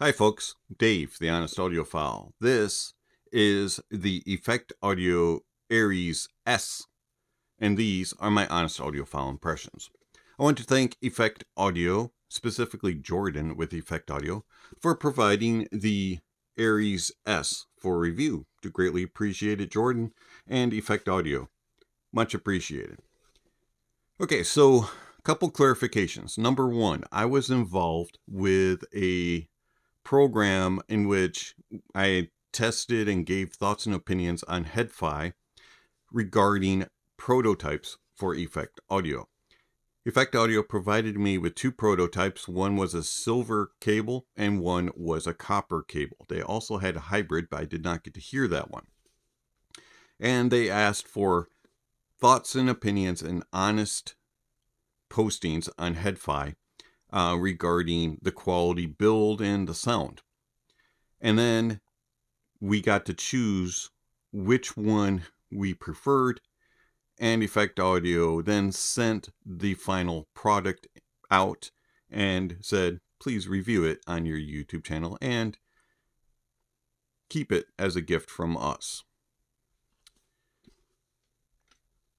Hi folks, Dave, the Honest Audiophile. This is the Effect Audio Aueze S, and these are my Honest Audiophile impressions. I want to thank Effect Audio, specifically Jordan with Effect Audio, for providing the Aueze S for review. Do greatly appreciate it, Jordan and Effect Audio. Much appreciated. Okay, so a couple clarifications. Number one, I was involved with a program in which I tested and gave thoughts and opinions on Hifi regarding prototypes for Effect Audio. Effect Audio provided me with two prototypes. One was a silver cable and one was a copper cable. They also had a hybrid, but I did not get to hear that one. And they asked for thoughts and opinions and honest postings on Hifi regarding the quality build and the sound. And then we got to choose which one we preferred, and Effect Audio then sent the final product out and said, please review it on your YouTube channel and keep it as a gift from us.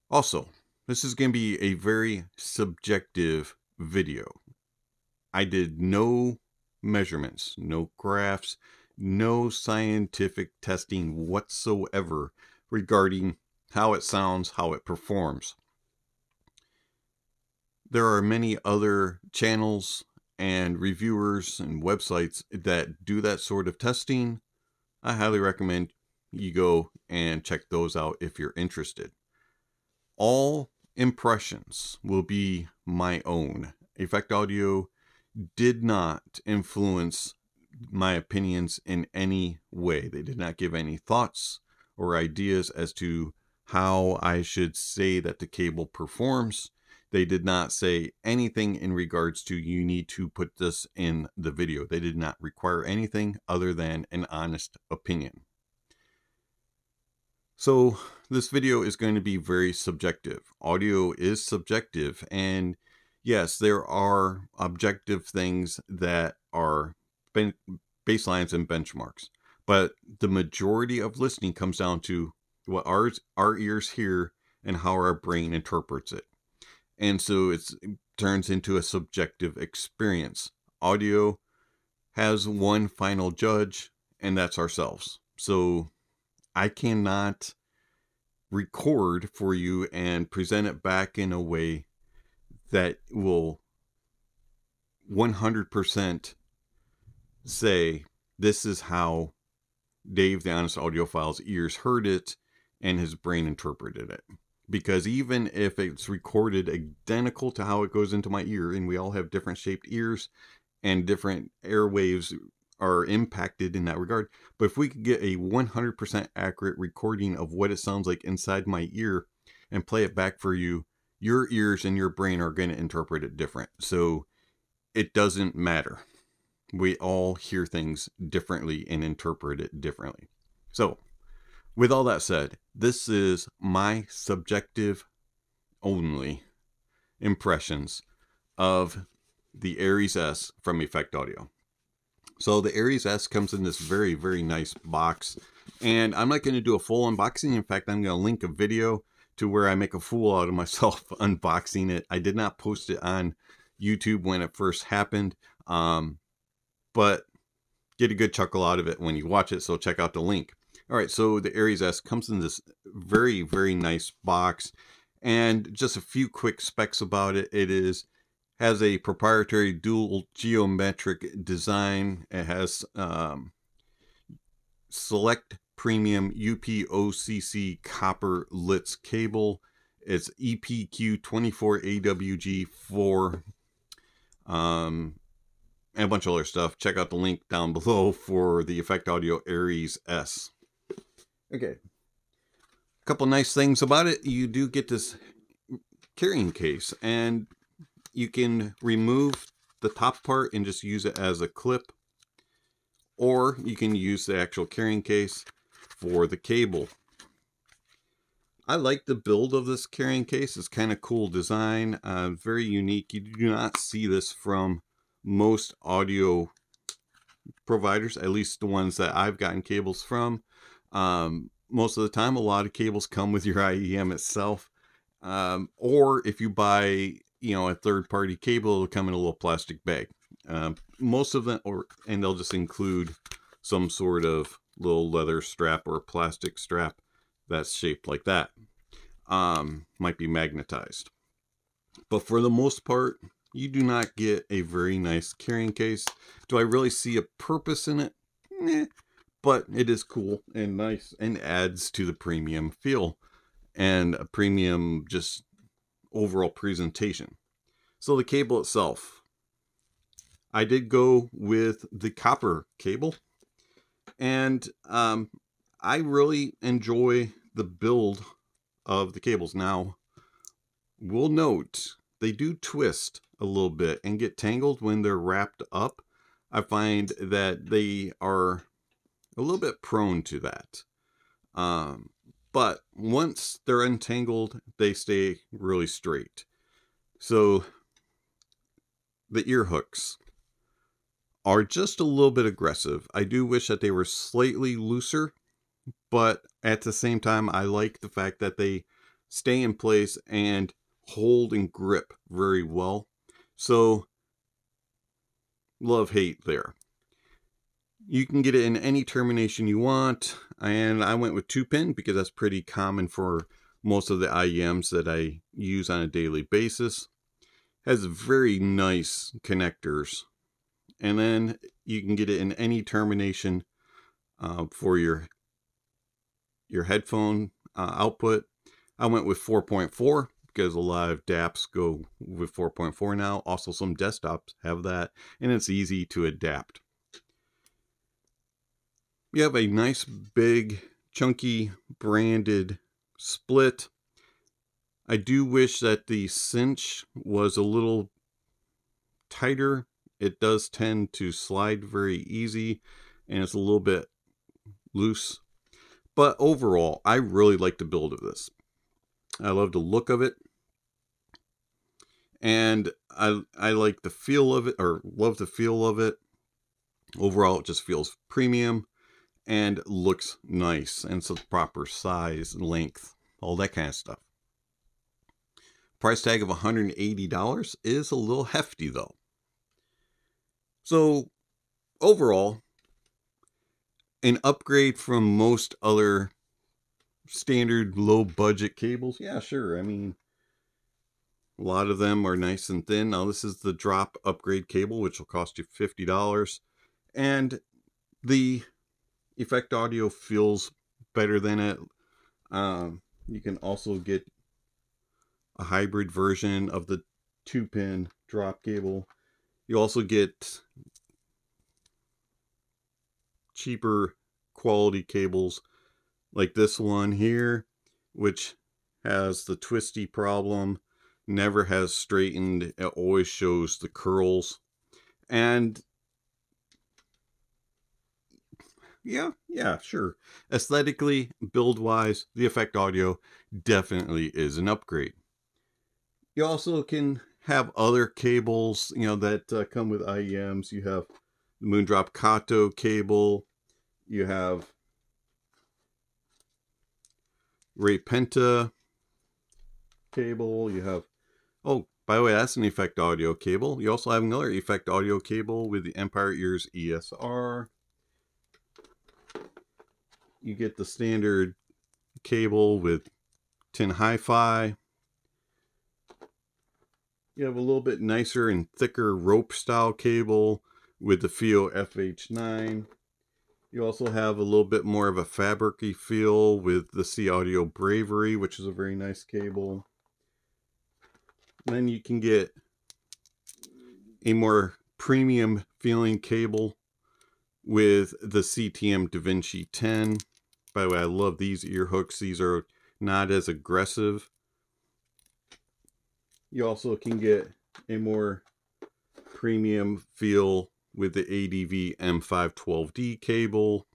Also, this is going to be a very subjective video. I did no measurements, no graphs, no scientific testing whatsoever regarding how it sounds, how it performs. There are many other channels and reviewers and websites that do that sort of testing. I highly recommend you go and check those out if you're interested. All impressions will be my own. Effect Audio did not influence my opinions in any way. They did not give any thoughts or ideas as to how I should say that the cable performs. They did not say anything in regards to you need to put this in the video. They did not require anything other than an honest opinion. So this video is going to be very subjective. Audio is subjective, and yes, there are objective things that are baselines and benchmarks, but the majority of listening comes down to what our ears hear and how our brain interprets it. And so it turns into a subjective experience. Audio has one final judge, and that's ourselves. So I cannot record for you and present it back in a way that will 100% say this is how Dave the Honest Audiophile's ears heard it and his brain interpreted it. Because even if it's recorded identical to how it goes into my ear, and we all have different shaped ears and different airwaves are impacted in that regard, but if we could get a 100% accurate recording of what it sounds like inside my ear and play it back for you, your ears and your brain are going to interpret it different. So it doesn't matter. We all hear things differently and interpret it differently. So with all that said, this is my subjective only impressions of the Aueze S from Effect Audio. So the Aueze S comes in this very, very nice box, and I'm not going to do a full unboxing. In fact, I'm going to link a video to where I make a fool out of myself unboxing it. I did not post it on YouTube when it first happened, but get a good chuckle out of it when you watch it, so check out the link. All right, so the Aueze S comes in this very, very nice box, and just a few quick specs about it. It has a proprietary dual geometric design. It has select premium UPOCC copper LITS cable. It's EPQ24AWG4 and a bunch of other stuff. Check out the link down below for the Effect Audio Aueze S. Okay, a couple nice things about it. You do get this carrying case, and you can remove the top part and just use it as a clip, or you can use the actual carrying case for the cable. I like the build of this carrying case. It's kind of cool design, very unique. You do not see this from most audio providers, at least the ones that I've gotten cables from. Most of the time, a lot of cables come with your IEM itself. Or if you buy, a third-party cable, it'll come in a little plastic bag. Most of them, and they'll just include some sort of little leather strap or plastic strap that's shaped like that. Might be magnetized. But for the most part, you do not get a very nice carrying case. Do I really see a purpose in it? But it is cool and nice and adds to the premium feel and a premium just overall presentation. So the cable itself, I did go with the copper cable, and I really enjoy the build of the cables. Now, we'll note they do twist a little bit and get tangled when they're wrapped up. I find that they are a little bit prone to that. But once they're untangled, they stay really straight. So the ear hooks are just a little bit aggressive. I do wish that they were slightly looser, but at the same time, I like the fact that they stay in place and hold and grip very well. So love-hate there. You can get it in any termination you want, and I went with 2-pin because that's pretty common for most of the IEMs that I use on a daily basis. Has very nice connectors, and then you can get it in any termination for your headphone output. I went with 4.4 because a lot of DAPs go with 4.4 now. Also, some desktops have that, and it's easy to adapt. You have a nice, big, chunky, branded split. I do wish that the cinch was a little tighter. It does tend to slide very easy, and it's a little bit loose. But overall, I really like the build of this. I love the look of it. And I like the feel of it, or love the feel of it. Overall, it just feels premium and looks nice, and it's a proper size, length, all that kind of stuff. Price tag of $180 is a little hefty though. So overall, an upgrade from most other standard low budget cables. Yeah, sure. I mean, a lot of them are nice and thin. Now this is the drop upgrade cable, which will cost you $50. And the effect audio feels better than it. You can also get a hybrid version of the 2-pin drop cable. You also get cheaper quality cables like this one here, which has the twisty problem, never has straightened, it always shows the curls. And yeah, sure. Aesthetically, build-wise, the effect audio definitely is an upgrade. You also can have other cables, that come with IEMs. You have the Moondrop Kato cable. You have Ray Penta cable. You have, oh, by the way, that's an effect audio cable. You also have another effect audio cable with the Empire Ears ESR. You get the standard cable with TINHIFI. You have a little bit nicer and thicker rope style cable with the Fio FH9. You also have a little bit more of a fabric-y feel with the C Audio Bravery, which is a very nice cable. And then you can get a more premium feeling cable with the CTM DaVinci 10. By the way, I love these ear hooks. These are not as aggressive. You also can get a more premium feel with the ADV M512D cable.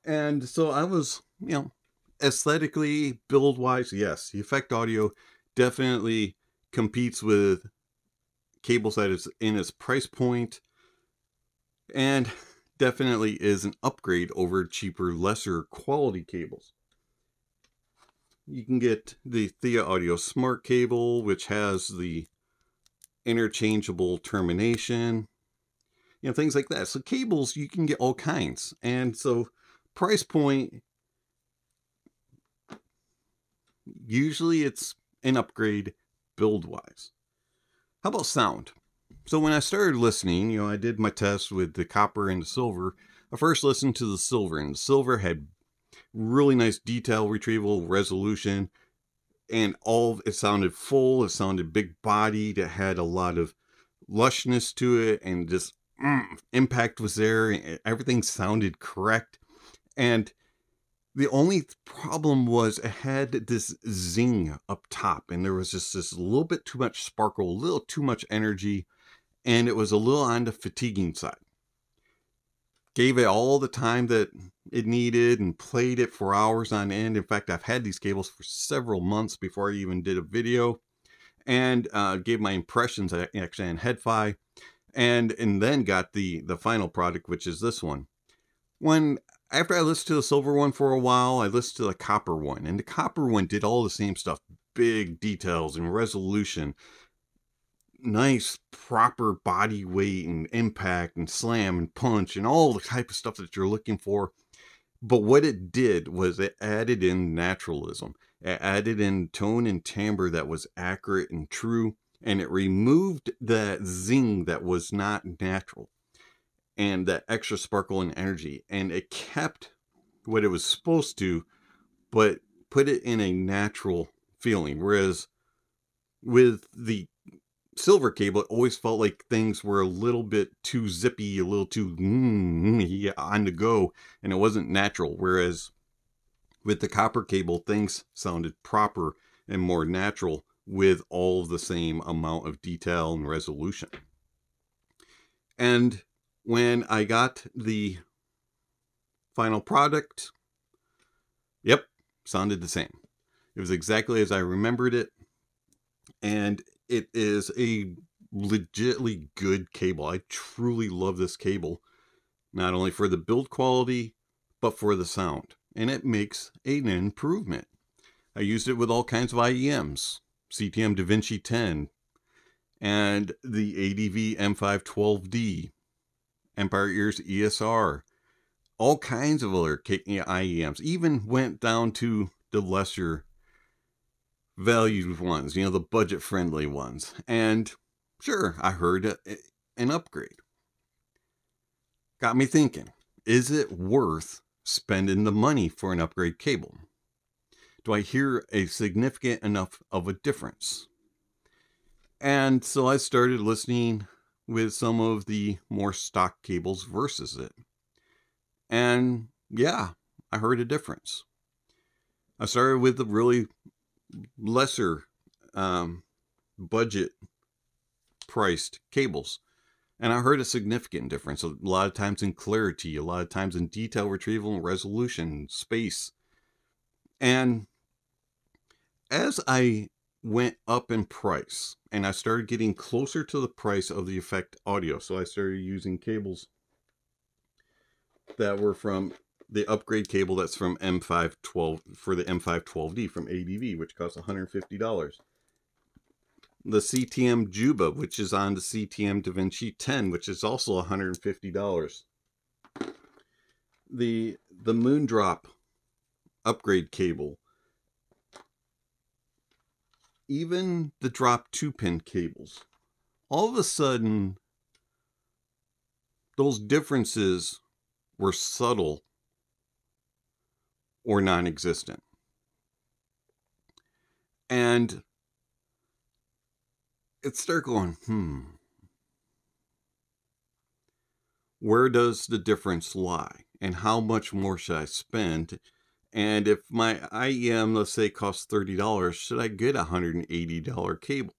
And so I was, aesthetically, build-wise, yes, the effect audio definitely competes with cables that is in its price point. and definitely is an upgrade over cheaper, lesser quality cables. You can get the Thea Audio Smart Cable, which has the interchangeable termination, you know, things like that. So cables, you can get all kinds. And so price point, usually it's an upgrade build-wise. How about sound? So when I started listening, you know, I did my test with the copper and the silver. I first listened to the silver, and the silver had really nice detail retrieval, resolution, and it sounded full, it sounded big bodied, it had a lot of lushness to it, and just impact was there, and everything sounded correct. And the only problem was it had this zing up top, and there was just this little bit too much sparkle, a little too much energy, and it was a little on the fatiguing side. Gave it all the time that it needed and played it for hours on end. In fact, I've had these cables for several months before I even did a video, and gave my impressions actually on Hifi, and then got the final product, which is this one. After I listened to the silver one for a while, I listened to the copper one, and the copper one did all the same stuff, big details and resolution, nice proper body weight and impact and slam and punch and all the type of stuff that you're looking for. But what it did was it added in naturalism. It added in tone and timbre that was accurate and true, and it removed that zing that was not natural and that extra sparkle and energy, and it kept what it was supposed to, but put it in a natural feeling. Whereas with the silver cable, it always felt like things were a little bit too zippy, a little too on the go, and it wasn't natural. Whereas with the copper cable, things sounded proper and more natural with all of the same amount of detail and resolution. And when I got the final product, yep, sounded the same. It was exactly as I remembered it, and it is a legitimately good cable. I truly love this cable, not only for the build quality, but for the sound. And it makes an improvement. I used it with all kinds of IEMs, CTM DaVinci 10, and the ADV M512D, Empire Ears ESR, all kinds of other IEMs, even went down to the lesser valued ones, you know, the budget friendly ones. And sure, I heard an upgrade. Got me thinking, is it worth spending the money for an upgrade cable? Do I hear a significant enough of a difference? And so I started listening with some of the more stock cables versus it. And yeah, I heard a difference. I started with the really lesser budget priced cables, and I heard a significant difference, a lot of times in clarity, a lot of times in detail retrieval and resolution, space. And as I went up in price and I started getting closer to the price of the Effect Audio, so I started using cables that were from the upgrade cable that's from M512 for the M512D from ADV, which costs $150. The CTM Juba, which is on the CTM DaVinci 10, which is also $150. The Moondrop upgrade cable, even the drop 2-pin cables, all of a sudden those differences were subtle or non-existent. And it started going, where does the difference lie? And how much more should I spend? And if my IEM, let's say, costs $30, should I get a $180 cable?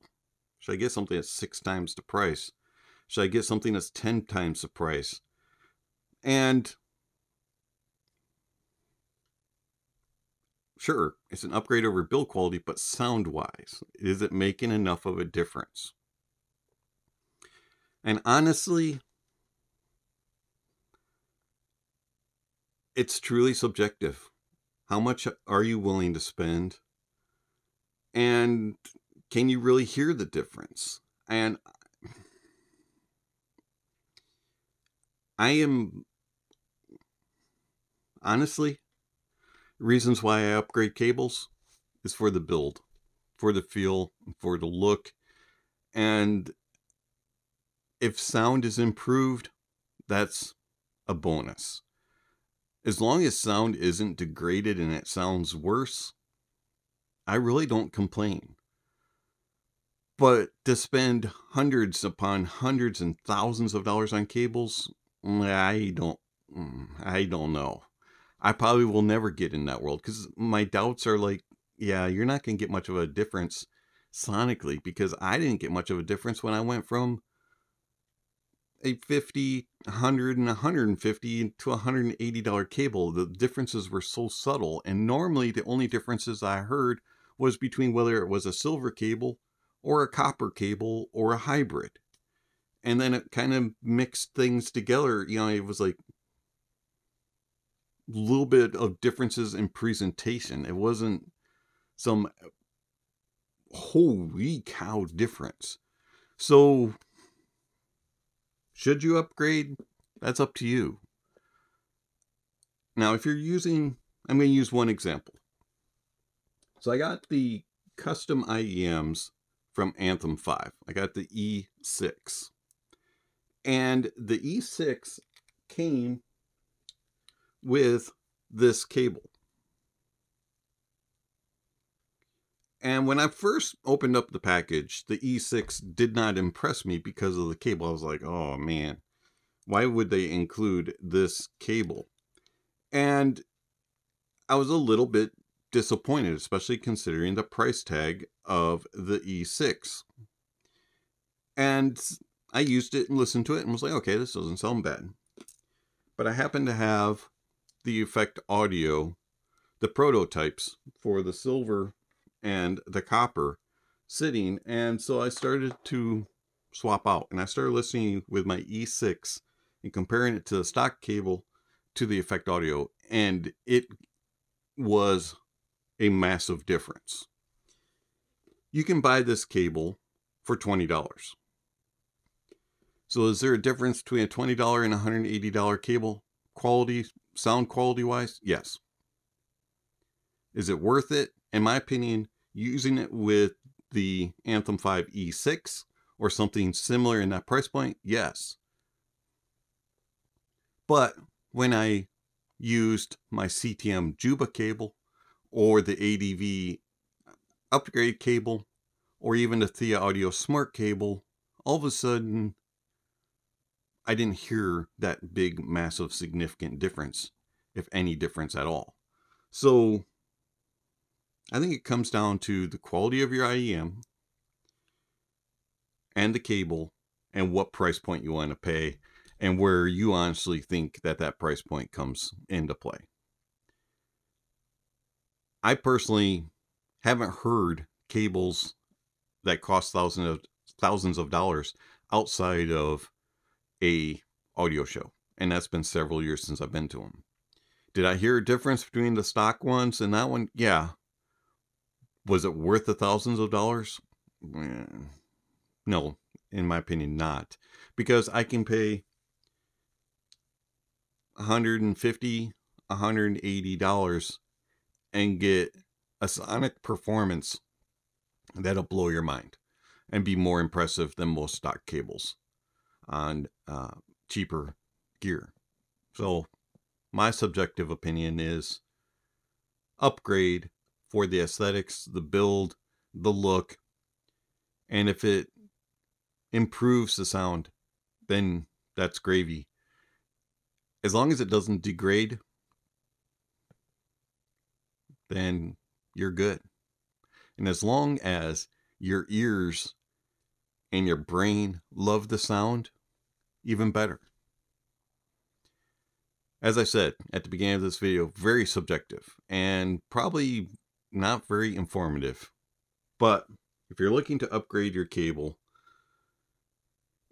Should I get something that's 6 times the price? Should I get something that's 10 times the price? And sure, it's an upgrade over build quality, but sound-wise, is it making enough of a difference? And honestly, it's truly subjective. How much are you willing to spend? And can you really hear the difference? And I am, honestly, reasons why I upgrade cables is for the build, for the feel, for the look. And if sound is improved, that's a bonus. As long as sound isn't degraded and it sounds worse, I really don't complain. But to spend hundreds upon hundreds and thousands of dollars on cables, I don't know. I probably will never get in that world, because my doubts are like, yeah, you're not going to get much of a difference sonically, because I didn't get much of a difference when I went from a $50, $100, and $150 to $180 cable. The differences were so subtle, and normally the only differences I heard was between whether it was a silver cable or a copper cable or a hybrid. And then it kind of mixed things together. You know, it was like a little bit of differences in presentation. It wasn't some holy cow difference. So should you upgrade? That's up to you. Now, if you're using, I'm going to use one example. So I got the custom IEMs from Anthem 5. I got the E6. And the E6 came with this cable. And when I first opened up the package, the E6 did not impress me because of the cable. I was like, oh man, why would they include this cable? And I was a little bit disappointed, especially considering the price tag of the E6. And I used it and listened to it and was like, okay, this doesn't sound bad. But I happen to have the Effect Audio, the prototypes for the silver and the copper sitting, and so I started to swap out, and I started listening with my E6 and comparing it to the stock cable to the Effect Audio, and it was a massive difference. You can buy this cable for $20. So is there a difference between a $20 and $180 cable? Quality, sound quality wise? Yes. Is it worth it? In my opinion, using it with the Anthem 5 E6 or something similar in that price point, yes. But when I used my CTM Juba cable or the ADV upgrade cable or even the Thea Audio Smart cable, all of a sudden I didn't hear that big, massive, significant difference, if any difference at all. So I think it comes down to the quality of your IEM and the cable and what price point you want to pay and where you honestly think that that price point comes into play. I personally haven't heard cables that cost thousands of dollars outside of a audio show, and that's been several years since I've been to them. Did I hear a difference between the stock ones and that one? Yeah. Was it worth the thousands of dollars? No, in my opinion, not. Because I can pay $150, $180 and get a sonic performance that'll blow your mind and be more impressive than most stock cables on cheaper gear. So my subjective opinion is upgrade for the aesthetics, the build, the look, and if it improves the sound, then that's gravy. As long as it doesn't degrade, then you're good. And as long as your ears and your brain love the sound, even better. As I said at the beginning of this video, very subjective and probably not very informative. But if you're looking to upgrade your cable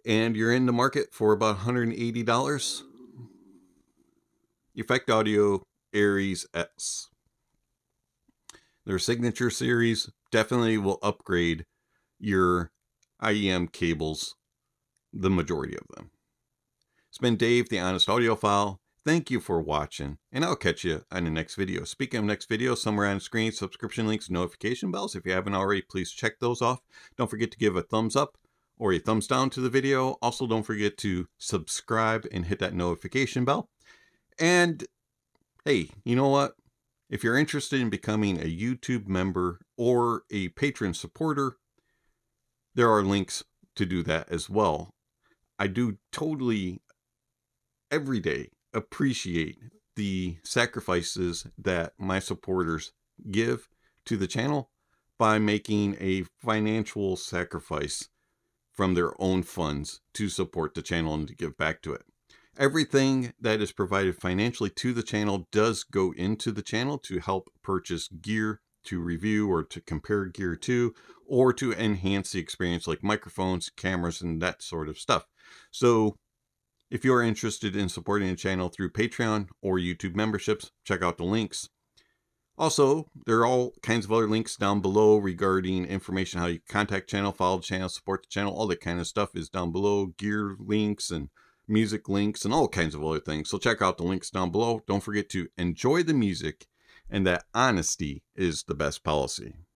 and you're in the market for about $180, Effect Audio Aueze S. Their signature series definitely will upgrade your IEM cables, the majority of them. It's been Dave, the Honest Audiophile. Thank you for watching, and I'll catch you on the next video. Speaking of next video, somewhere on the screen, subscription links, notification bells. If you haven't already, please check those off. Don't forget to give a thumbs up or a thumbs down to the video. Also, don't forget to subscribe and hit that notification bell. And hey, you know what? If you're interested in becoming a YouTube member or a patron supporter, there are links to do that as well. I do totally, every day, appreciate the sacrifices that my supporters give to the channel by making a financial sacrifice from their own funds to support the channel and to give back to it. Everything that is provided financially to the channel does go into the channel to help purchase gear to review or to compare gear to, or to enhance the experience like microphones, cameras, and that sort of stuff. So if you're interested in supporting the channel through Patreon or YouTube memberships, check out the links. Also, there are all kinds of other links down below regarding information how you contact channel, follow the channel, support the channel. All that kind of stuff is down below. Gear links and music links and all kinds of other things. So check out the links down below. Don't forget to enjoy the music, and that honesty is the best policy.